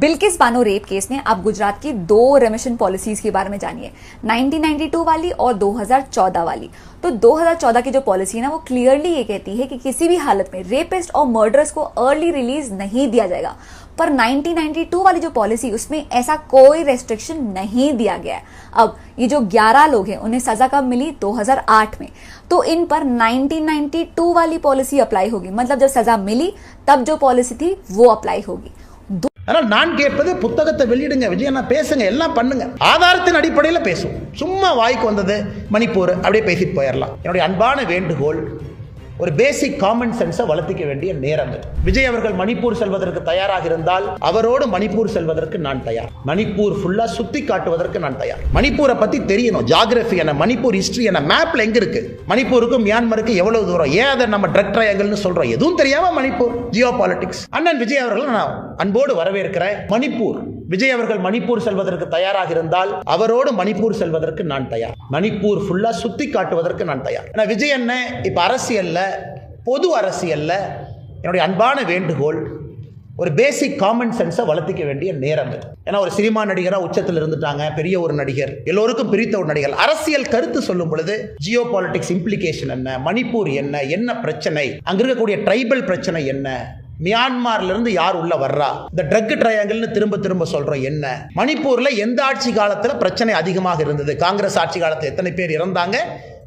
Bilkis Bano rape case में अब गुजरात की दो रेमिशन पॉलिसीज के बारे में जानिए, 1992 वाली और 2014 वाली। तो 2014 की जो पॉलिसी है ना, वो क्लियरली ये कहती है कि किसी भी हालत में रेपिस्ट और मर्डरर्स को अर्ली रिलीज नहीं दिया जाएगा। पर 1992 वाली जो पॉलिसी, उसमें ऐसा कोई रेस्ट्रिक्शन नहीं दिया गया है। अब ये जो 11 लोग हैं, उन्हें सजा कब मिली? 2008 में। तो इन पर 1992 वाली पॉलिसी अप्लाई होगी, मतलब जब सजा मिली तब जो पॉलिसी थी वो अप्लाई होगी। ஆனால் நான் கேட்பது புத்தகத்தை வெளியிடுங்க விஜய், நான் பேசுங்க, எல்லாம் பண்ணுங்க, ஆதாரத்தின் அடிப்படையில் பேசுவோம். சும்மா வாய்க்கு வந்தது மணிப்பூர் அப்படியே பேசிட்டு போயிடலாம். என்னுடைய அன்பான வேண்டுகோள், ஒரு பேசிக் காமன் சென்ஸை வளர்த்திக்க வேண்டிய நேரம். விஜய் அவர்கள் மணிப்பூர் செல்வதற்கு தயாராக இருந்தால் அவரோடு மணிப்பூர் செல்வதற்கு நான் தயார். மணிப்பூர் ஃபுல்லா சுத்தி காட்டுவதற்கு நான் தயார். மணிப்பூரை பத்தி தெரியணும், ஜியோகிராஃபி என்ன, மணிப்பூர் ஹிஸ்டரி என்ன, மேப்ல எங்க இருக்கு, மணிப்பூருக்கும் மியான்மருக்கு எவ்வளவு தூரம், ஏன் அதை நம்ம ட்ரக் ட்ரையாங்கிள்னு சொல்றோம், எதுவும் தெரியாம மணிப்பூர் ஜியோ பாலிடிக்ஸ். அண்ணன் விஜய் அவர்கள் நான் அன்போடு வரவேற்கிறேன். மணிப்பூர் விஜய் அவர்கள் மணிப்பூர் செல்வதற்கு தயாராக இருந்தால் அவரோடு மணிப்பூர் செல்வதற்கு நான் தயார். மணிப்பூர் ஃபுல்லா சுத்தி காட்டுவதற்கு நான் தயார். ஏன்னா விஜய் அண்ணன் இப்ப அரசியல்ல, பொது அரசியல்ல என்னுடைய அன்பான வேண்டுகோள், ஒரு பேசிக் காமன் சென்ஸை வளர்த்திக்க வேண்டிய நேரம். ஏன்னா ஒரு சினிமா நடிகராக உச்சத்தில் இருந்துட்டாங்க, பெரிய ஒரு நடிகர், எல்லோருக்கும் பிரித்த ஒரு நடிகர். அரசியல் கருத்து சொல்லும் பொழுது ஜியோ பாலிடிக்ஸ் இம்ப்ளிகேஷன் என்ன, மணிப்பூர் என்ன, என்ன பிரச்சனை, அங்க இருக்கக்கூடிய ட்ரைபல் பிரச்சனை என்ன, மியான்மர்ல இருந்து யார் உள்ள வர்றா, இந்த ட்ரக் ட்ரையாங்கிள்னு திரும்ப திரும்ப சொல்றோம் என்ன, மணிப்பூர்ல எந்த ஆட்சி காலத்துல பிரச்சனை அதிகமாக இருந்தது, காங்கிரஸ் ஆட்சி காலத்தில் எத்தனை பேர் இறந்தாங்க,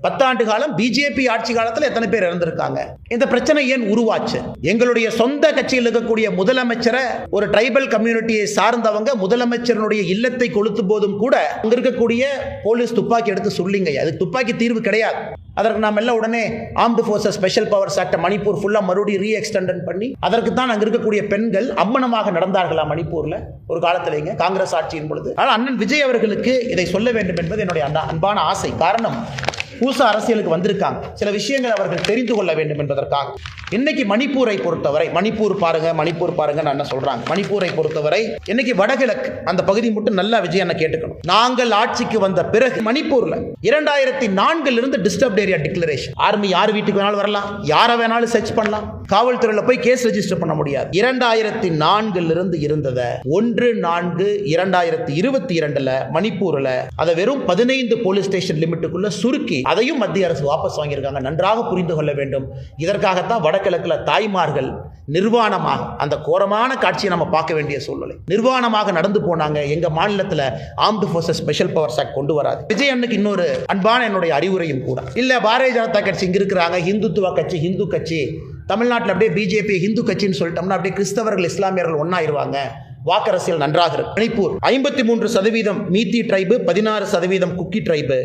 10 ஆண்டு காலம் பிஜேபி ஆட்சி காலத்தில் எத்தனை பேர் இறந்திருக்காங்க, இந்த பிரச்சனை ஏன் உருவாச்சு, எங்களுடைய சொந்த கட்சியில் இருக்கக்கூடிய முதலமைச்சரை ஒரு ட்ரைபல் கம்யூனிட்டியை சார்ந்தவங்க முதலமைச்சருடைய இல்லத்தை கொளுத்தும் போதும் கூட அங்க இருக்கக்கூடிய போலீஸ் துப்பாக்கி எடுத்து சொல்லிங்க, அதுக்கு துப்பாக்கி தீர்வு கிடையாது. அதற்கு நாம் எல்லாம் உடனே armed forces special powers act Manipur ஃபுல்லா மறுபடியும் ரீஎக்ஸ்டெண்ட் பண்ணி அதற்கு தான் அங்க இருக்கக்கூடிய பெண்கள் அம்மனமாக நடந்தார்களா மணிப்பூர்ல ஒரு காலத்திலேங்க காங்கிரஸ் ஆட்சியின் பொழுது. ஆனால் அண்ணன் விஜய் அவர்களுக்கு இதை சொல்ல வேண்டும் என்பது என்னுடைய அன்பான ஆசை. காரணம், புதுசா அரசியலுக்கு வந்திருக்காங்க, சில விஷயங்கள் அவர்கள் தெரிந்து கொள்ள வேண்டும் என்பதற்காக. இன்னைக்கு மணிப்பூரை பொறுத்தவரை, மணிப்பூர் பாருங்க மணிப்பூர் பாருங்க என்ன சொல்றாங்க, மணிப்பூரை பொறுத்தவரை இன்னைக்கு வடகிழக்கு அந்த பகுதி மட்டும் நல்லா விஜய் என்ன கேட்டுக்கணும். நாங்கள் ஆட்சிக்கு வந்த பிறகு மணிப்பூர்ல 2004 இருந்து டிஸ்டர்ப்ட் ஏரியா டிக்ளரேஷன். ஆர்மி யார் வீட்டுக்கு வேணாலும் வரலாம், யாரை வேணாலும் சர்ச் பண்ணலாம், காவல்துறையில போய் கேஸ் ரெஜிஸ்டர் பண்ண முடியாது. 2004 இருந்து இருந்ததை 1/4/2022 மணிப்பூர்ல அதை வெறும் 15 போலீஸ் ஸ்டேஷன் லிமிட்டுக்குள்ள சுருக்கி அதையும் மத்திய அரசு வாபஸ் வாங்கியிருக்காங்க. நன்றாக புரிந்து கொள்ள வேண்டும். இதற்காகத்தான் வடகிழக்குல தாய்மார்கள் நிர்வாணமாக, அந்த கோரமான காட்சியை நம்ம பார்க்க வேண்டிய சூழ்நிலை, நிர்வாணமாக நடந்து போனாங்க. எங்க மாநிலத்தில் armed forces special powers act கொண்டு வராது. விஜய் அண்ணுக்கு இன்னொரு அன்பான என்னுடைய அறிவுரையும் கூட, இல்ல பாரதிய ஜனதா கட்சி இங்க இருக்கிறாங்க, ஹிந்துத்துவ கட்சி, ஹிந்து கட்சி, தமிழ்நாட்டில் அப்படியே பிஜேபி ஹிந்து கட்சின்னு சொல்லிட்டோம்னா அப்படியே கிறிஸ்தவர்கள் இஸ்லாமியர்கள் ஒன்னாயிருவாங்க, வாக்கரசியல் நன்றாக இருக்கு. மணிப்பூர் 53% மீத்தி ட்ரைபு, 16% குக்கி ட்ரைபு,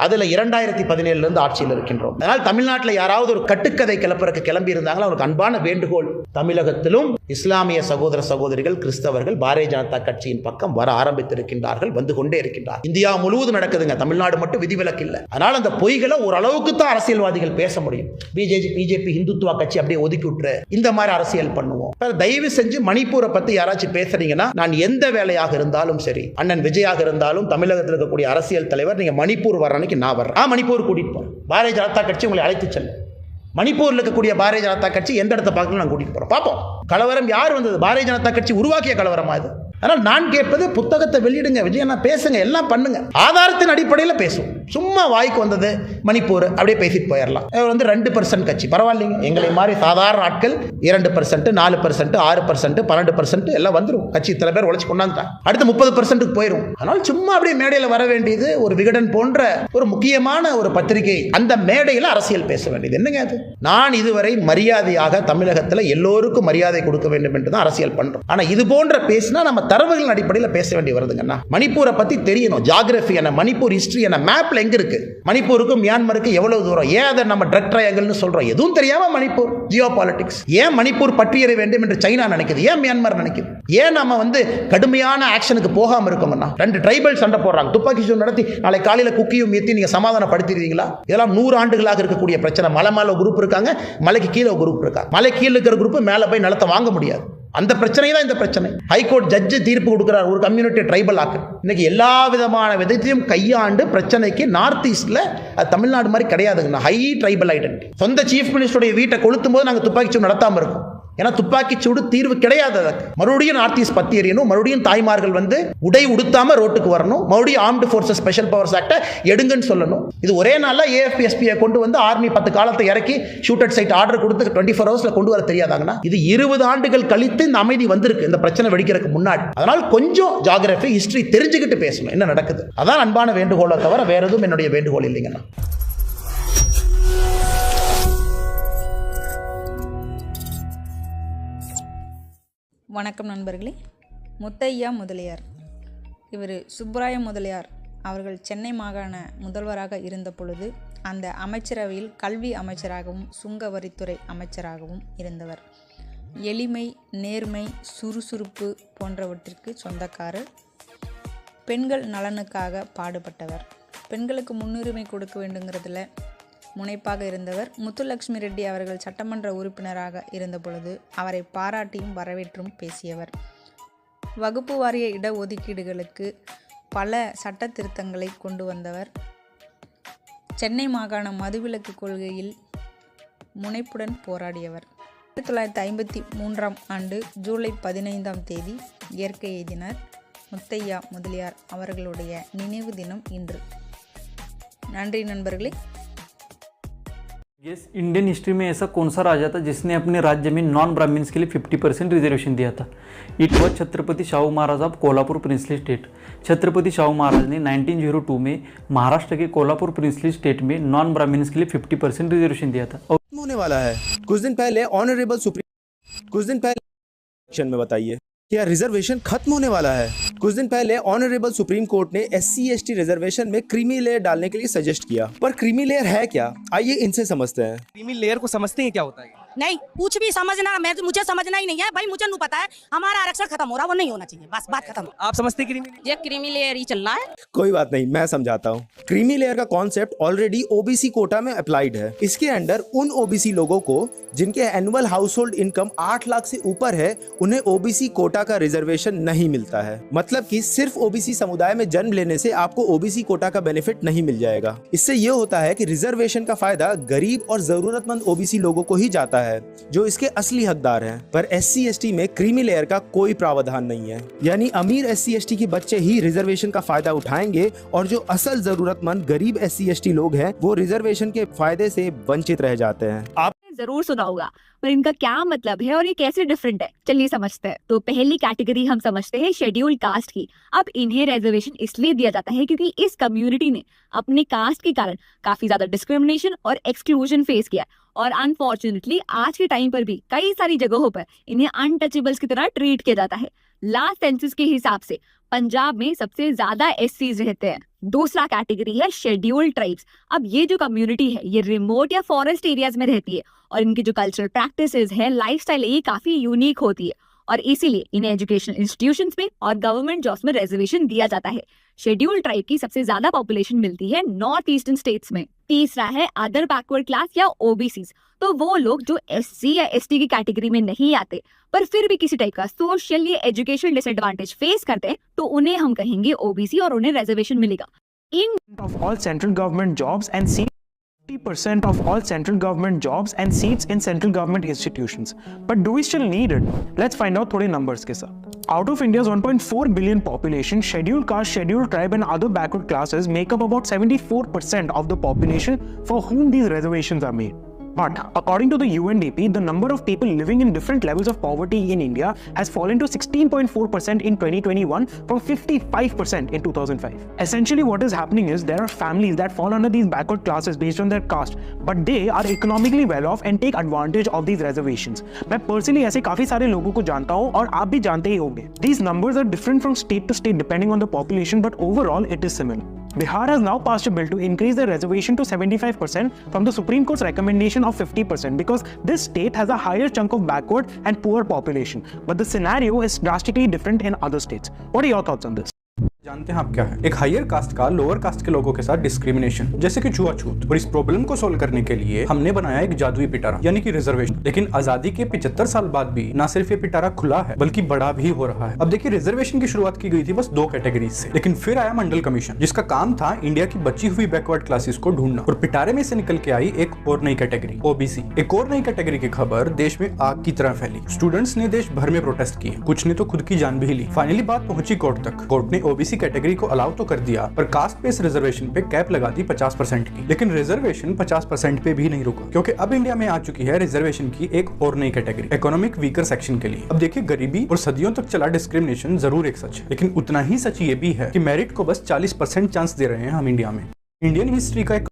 அதுல 2017 இருந்து ஆட்சியில் இருக்கின்றோம். அதனால் தமிழ்நாட்டில் யாராவது ஒரு கட்டுக்கதை கிளப்புறக்கு கிளம்பி இருந்தாங்களா, அவருக்கு அன்பான வேண்டுகோள், தமிழகத்திலும் இஸ்லாமிய சகோதர சகோதரிகள் கிறிஸ்தவர்கள் பாரதிய ஜனதா கட்சியின் பக்கம் வர ஆரம்பித்திருக்கின்றார்கள், வந்து கொண்டே இருக்கின்றார். இந்தியா முழுவதும் நடக்குதுங்க, தமிழ்நாடு மட்டும் விதிவிலக்கு இல்லை. அதனால் அந்த பொய்களை ஓரளவுக்கு தான் அரசியல்வாதிகள் பேச முடியும். பிஜேபி ஹிந்துத்துவ கட்சி அப்படியே ஒதுக்கி விட்டுரு, இந்த மாதிரி அரசியல் பண்ணுவோம். தயவு செஞ்சு மணிப்பூரை பத்தி யாராச்சும் பேசுறீங்கன்னா, நான் எந்த வேலையாக இருந்தாலும் சரி, அண்ணன் விஜயாக இருந்தாலும் தமிழகத்தில் இருக்கக்கூடிய அரசியல் தலைவர், நீங்க மணிப்பூர் வர நான் வர்றேன், மணிப்பூர் கூட்டிட்டு போறேன், பாரதிய ஜனதா கட்சி உங்களை அழைத்து செல்லும். மணிப்பூர்ல இருக்கக்கூடிய பாரதிய ஜனதா கட்சி எந்த இடத்தை பார்க்கணும் நான் கூட்டிட்டு போறோம், பார்ப்போம். கலவரம் யார் வந்தது? பாரதிய ஜனதா கட்சி உருவாக்கிய கலவரமா இது? ஆனால் நான் கேட்பது புத்தகத்தை வெளியிடுங்க விஜய், நான் பேசுங்க, எல்லாம் பண்ணுங்க, ஆதாரத்தின் அடிப்படையில் பேசுவோம். சும்மா வாய்க்கு வந்தது மணிப்பூர் அப்படியே பேசிட்டு போயிடலாம். 2% கட்சி பரவாயில்லைங்க, எங்களை மாதிரி சாதாரண ஆட்கள் 2%, 4%, 6%, 12% எல்லாம் வந்துடும். கட்சி சில பேர் உழைச்சு கொண்டாந்துட்டாங்க, அடுத்து 30% போயிடும். ஆனால் சும்மா அப்படியே மேடையில் வர வேண்டியது ஒரு விகடன் போன்ற ஒரு முக்கியமான ஒரு பத்திரிகை, அந்த மேடையில் அரசியல் பேச வேண்டியது என்னங்க அது? நான் இதுவரை மரியாதையாக தமிழகத்தில் எல்லோருக்கும் மரியாதை கொடுக்க வேண்டும் என்று தான் அரசியல் பண்றோம். ஆனா இது போன்ற பேசினா நம்ம தரவுகளின் அடிப்படையில் பேச வேண்டி வருதுங்கண்ணா. மணிப்பூரை பத்தி தெரியணும், ஜியோகிராஃபி என்ன, மணிப்பூர் ஹிஸ்டரி என்ன, மேப்ல எங்க இருக்கு, மணிப்பூருக்கும் மியான்மருக்கு எவ்வளவு தூரம், ஏன் அதை நம்ம ட்ரக் ட்ரையாங்கிள்னு சொல்றோம், எதுவும் தெரியாம மணிப்பூர் ஜியோ பாலிடிக்ஸ். ஏன் மணிப்பூர் பற்றியற வேண்டும் என்று சைனா நினைக்குது, ஏன் மியான்மர் நினைக்குது, ஏன் நம்ம கடுமையான ஆக்ஷனுக்கு போகாம இருக்கோம்னா? 2 ட்ரைபல் சண்டை போடுறாங்க, துப்பாக்கி சூடு நடத்தி நாளை காலையில குக்கியும் ஏத்தி நீங்க சமாதானப்படுத்திடுவீங்களா? இதெல்லாம் 100 ஆண்டுகளாக இருக்கக்கூடிய பிரச்சனை. மலை மேல குரூப் இருக்காங்க, மலைக்கு கீழே குரூப் இருக்காங்க, மலை கீழே இருக்கிற குரூப் மேல போய் நிலத்தை வாங்க முடியாது. அந்த பிரச்சனை தான் இந்த பிரச்சனை. ஹைகோர்ட் ஜட்ஜ் தீர்ப்பு கொடுக்கிறார், ஒரு கம்யூனிட்டி ட்ரைபல் ஆக்கு. இன்னைக்கு எல்லா விதமான விதத்தையும் கையாண்டு பிரச்சனைக்கு நார்த் ஈஸ்ட்ல அது தமிழ்நாடு மாதிரி கிடையாதுங்க, ஹை ட்ரைபல் ஐடென்டிட்டி. சொந்த சீஃப் மினிஸ்டருடைய வீட்டை கொளுத்தும் போது நாங்கள் துப்பாக்கி சூடு நடத்தாம இருக்கோம். ஏன்னா துப்பாக்கி சூடு தீர்வு கிடையாது. அதுக்கு மறுபடியும் நார்த் ஈஸ்ட் பத்தி எறியணும், மறுபடியும் தாய்மார்கள் உடை உடுத்தாம ரோட்டுக்கு வரணும், மறுபடியும் ஆர்ம்டு ஃபோர்ஸஸ் ஸ்பெஷல் பவர்ஸ் ஆக்டை எடுங்கன்னு சொல்லணும். இது ஒரே நாள்ல ஏஎஃபிஎஸ்பியை கொண்டு ஆர்மி 10 காலத்தை இறக்கி ஷூட்டட் சைட் ஆர்டர் கொடுத்து 24 ஹவர்ஸ்ல கொண்டு வர தெரியாதாங்கன்னா, இது 20 ஆண்டுகள் கழித்து இந்த அமைதி வந்திருக்கு இந்த பிரச்சனை வெடிக்கிறதுக்கு முன்னாடி. அதனால் கொஞ்சம் ஜியோகிராஃபி ஹிஸ்டரி தெரிஞ்சுக்கிட்டு பேசணும் என்ன நடக்குது. அதான் அன்பான வேண்டுகோளை தவிர வேற எதுவும் என்னுடைய வேண்டுகோள் இல்லைங்கண்ணா. வணக்கம் நண்பர்களே. முத்தையா முதலியார், இவர் சுப்பராய முதலியார் அவர்கள் சென்னை மாகாண முதல்வராக இருந்த பொழுது அந்த அமைச்சரவையில் கல்வி அமைச்சராகவும் சுங்கவரித்துறை அமைச்சராகவும் இருந்தவர். எளிமை, நேர்மை, சுறுசுறுப்பு போன்றவற்றிற்கு சொந்தக்காரர். பெண்கள் நலனுக்காக பாடுபட்டவர். பெண்களுக்கு முன்னுரிமை கொடுக்க வேண்டுங்கிறதுல முனைப்பாக இருந்தவர். முத்துலட்சுமி ரெட்டி அவர்கள் சட்டமன்ற உறுப்பினராக இருந்த பொழுது அவரை பாராட்டியும் வரவேற்றும் பேசியவர். வகுப்பு வாரிய இடஒதுக்கீடுகளுக்கு பல சட்ட திருத்தங்களை கொண்டு வந்தவர். சென்னை மாகாண மதுவிலக்கு கொள்கையில் முனைப்புடன் போராடியவர். 1953 ஆண்டு ஜூலை 15ஆம் தேதி இயற்கை எய்தினார். முத்தையா முதலியார் அவர்களுடைய நினைவு தினம் இன்று. நன்றி நண்பர்களே. यस, इंडियन हिस्ट्री में ऐसा कौन सा राजा था जिसने अपने राज्य में नॉन ब्राह्मण्स के लिए 50% रिजर्वेशन दिया था? It was Chhatrapati Shahu Maharaj of Kolhapur princely state. Chhatrapati Shahu Maharaj ने 1902 में महाराष्ट्र के कोल्हापुर प्रिंसली स्टेट में नॉन ब्राह्मण्स के लिए 50% रिजर्वेशन दिया था. होने वाला है कुछ दिन पहले में बताइए क्या रिजर्वेशन खत्म होने वाला है? कुछ दिन पहले ऑनरेबल सुप्रीम कोर्ट ने SC/ST रिजर्वेशन में क्रीमी लेयर डालने के लिए सजेस्ट किया, पर क्रीमी लेयर है क्या? आइए इनसे समझते हैं। क्रीमी लेयर को समझते हैं क्या होता है? नहीं, कुछ भी समझना मुझे समझना ही नहीं है भाई। मुझे नहीं पता है, हमारा आरक्षण खत्म हो रहा, वो नहीं होना चाहिए, बस बात खत्म। आप समझते क्रीमी लेयर? ये क्रीमी लेयर ही चल रहा है। कोई बात नहीं, मैं समझाता हूँ। क्रीमी लेयर का कॉन्सेप्ट ऑलरेडी OBC कोटा में अप्लाइड है। इसके अंडर उन OBC लोगों को जिनके annual house hold income 8 lakh से ऊपर है उन्हें OBC कोटा का रिजर्वेशन नहीं मिलता है। मतलब कि सिर्फ OBC समुदाय में जन्म लेने से आपको OBC कोटा का बेनिफिट नहीं मिल जाएगा। इससे ये होता है कि रिजर्वेशन का फायदा गरीब और जरूरतमंद OBC लोगों को ही जाता है जो इसके असली हकदार हैं। पर SC/ST में क्रीमी लेयर का कोई प्रावधान नहीं है, यानी अमीर SC/ST के बच्चे ही रिजर्वेशन का फायदा उठाएंगे और जो असल जरूरतमंद गरीब SC/ST लोग हैं वो रिजर्वेशन के फायदे से वंचित रह जाते हैं। आप जरूर सुना होगा, पर इनका क्या मतलब है और ये कैसे डिफरेंट है, चलिए समझते हैं। तो पहली कैटेगरी हम समझते हैं शेड्यूल्ड कास्ट की। अब इन्हें रिजर्वेशन इसलिए दिया जाता है क्योंकि इस कम्युनिटी ने अपने कास्ट के कारण काफी ज्यादा डिस्क्रिमिनेशन और एक्सक्लूजन फेस किया और अनफॉर्चुनेटली आज के टाइम पर भी कई सारी जगहों पर इन्हें अनटचेबल्स की तरह ट्रीट किया जाता है। लास्ट सेंसस के हिसाब से पंजाब में सबसे ज्यादा SCs रहते हैं। दूसरा कैटेगरी है शेड्यूल्ड ट्राइब्स। अब ये जो कम्युनिटी है ये रिमोट या फॉरेस्ट एरियाज में रहती है और इनकी जो कल्चरल प्रैक्टिसेस है, लाइफस्टाइल है, ये काफी यूनिक होती है और इसीलिए इन्हें एजुकेशन इंस्टीट्यूशंस में और गवर्नमेंट जॉब्स में रिजर्वेशन दिया जाता है। शेड्यूल्ड ट्राइब की सबसे ज्यादा पॉपुलेशन मिलती है नॉर्थ ईस्टर्न स्टेट्स में। तीसरा है अदर बैकवर्ड क्लास या OBCs। तो वो लोग जो SC या ST की कैटेगरी में नहीं आते पर फिर भी किसी टाइप का सोशल या एजुकेशन डिसएडवांटेज फेस करते हैं तो उन्हें हम कहेंगे OBC और उन्हें रिजर्वेशन मिलेगा। इन of all central government jobs and seats 50% of all central government jobs and seats in central government institutions. But do we still need it? Let's find out थोड़े numbers के साथ. Out of India's 1.4 billion population, scheduled caste, scheduled tribe and other backward classes make up about 74% of the population for whom these reservations are made. But according to the UNDP, the number of people living in different levels of poverty in India has fallen to 16.4% in 2021 from 55% in 2005. Essentially what is happening is there are families that fall under these backward classes based on their caste, but they are economically well off and take advantage of these reservations. मैं personally ऐसे काफी सारे लोगों को जानता हूँ और आप भी जानते ही होंगे. These numbers are different from state to state depending on the population, but overall it is similar. Bihar has now passed a bill to increase the reservation to 75% from the Supreme Court's recommendation of 50% because this state has a higher chunk of backward and poor population. But the scenario is drastically different in other states. What are your thoughts on this? जानते हैं आप क्या है? एक higher cast का lower caste के लोगों के साथ डिस्क्रिमिनेशन, जैसे कि छुआछूत। और इस प्रॉब्लम को सोल्व करने के लिए हमने बनाया एक जादुई पिटारा, यानी कि रिजर्वेशन। लेकिन आजादी के 75 साल बाद भी न सिर्फ ये पिटारा खुला है बल्कि बड़ा भी हो रहा है। अब देखिए, रिजर्वेशन की शुरुआत की गई थी बस 2 कैटेगरीज से, लेकिन फिर आया मंडल कमीशन, जिसका काम था इंडिया की बची हुई बैकवर्ड क्लासेस को ढूंढना। और पिटारे में से निकल के आई एक और नई कैटेगरी, ओबीसी। एक और नई कैटेगरी की खबर देश में आग की तरह फैली। स्टूडेंट्स ने देश भर में प्रोटेस्ट किए, कुछ ने तो खुद की जान भी ली। फाइनली बात पहुंची कोर्ट तक। कोर्ट ने ओबीसी कैटेगरी को अलाउ तो कर दिया, पर कास्ट बेस्ड रिजर्वेशन पे कैप लगा दी 50% की। लेकिन रिजर्वेशन 50% पे भी नहीं रुका, क्योंकि अब इंडिया में आ चुकी है रिजर्वेशन की एक और नई कैटेगरी, इकोनॉमिक वीकर सेक्शन के लिए। अब देखिए, गरीबी और सदियों तक चला डिस्क्रिमिनेशन जरूर एक सच है, लेकिन उतना ही सच ये भी है कि मेरिट को बस 40% चांस दे रहे हैं हम इंडिया में। इंडियन हिस्ट्री का एक